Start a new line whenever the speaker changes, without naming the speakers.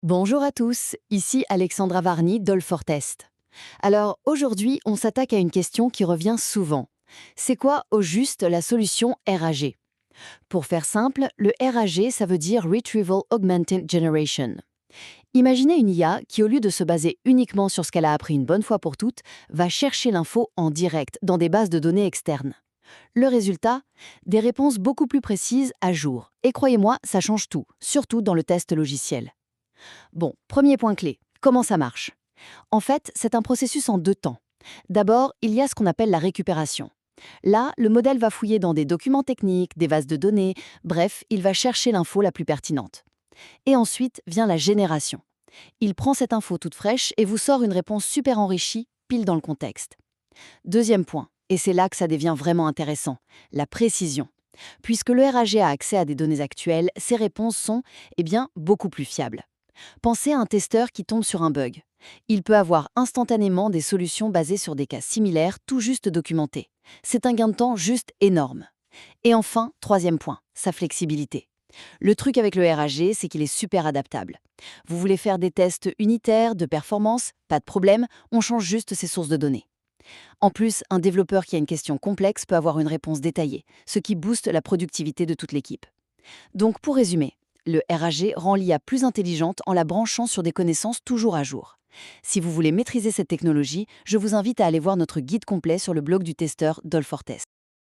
Bonjour à tous, ici Alexandra Varni d'All4Test. Alors aujourd'hui, on s'attaque à une question qui revient souvent. C'est quoi au juste la solution RAG? Pour faire simple, le RAG, ça veut dire Retrieval Augmented Generation. Imaginez une IA qui, au lieu de se baser uniquement sur ce qu'elle a appris une bonne fois pour toutes, va chercher l'info en direct dans des bases de données externes. Le résultat? Des réponses beaucoup plus précises à jour. Et croyez-moi, ça change tout, surtout dans le test logiciel. Bon, premier point clé, comment ça marche? En fait, c'est un processus en deux temps. D'abord, il y a ce qu'on appelle la récupération. Là, le modèle va fouiller dans des documents techniques, des bases de données, bref, il va chercher l'info la plus pertinente. Et ensuite vient la génération. Il prend cette info toute fraîche et vous sort une réponse super enrichie, pile dans le contexte. Deuxième point, et c'est là que ça devient vraiment intéressant, la précision. Puisque le RAG a accès à des données actuelles, ses réponses sont, beaucoup plus fiables. Pensez à un testeur qui tombe sur un bug. Il peut avoir instantanément des solutions basées sur des cas similaires tout juste documentés. C'est un gain de temps juste énorme. Et enfin, troisième point, sa flexibilité. Le truc avec le RAG, c'est qu'il est super adaptable. Vous voulez faire des tests unitaires, de performance? Pas de problème, on change juste ses sources de données. En plus, un développeur qui a une question complexe peut avoir une réponse détaillée, ce qui booste la productivité de toute l'équipe. Donc pour résumer, le RAG rend l'IA plus intelligente en la branchant sur des connaissances toujours à jour. Si vous voulez maîtriser cette technologie, je vous invite à aller voir notre guide complet sur le blog du testeur d'All4Test.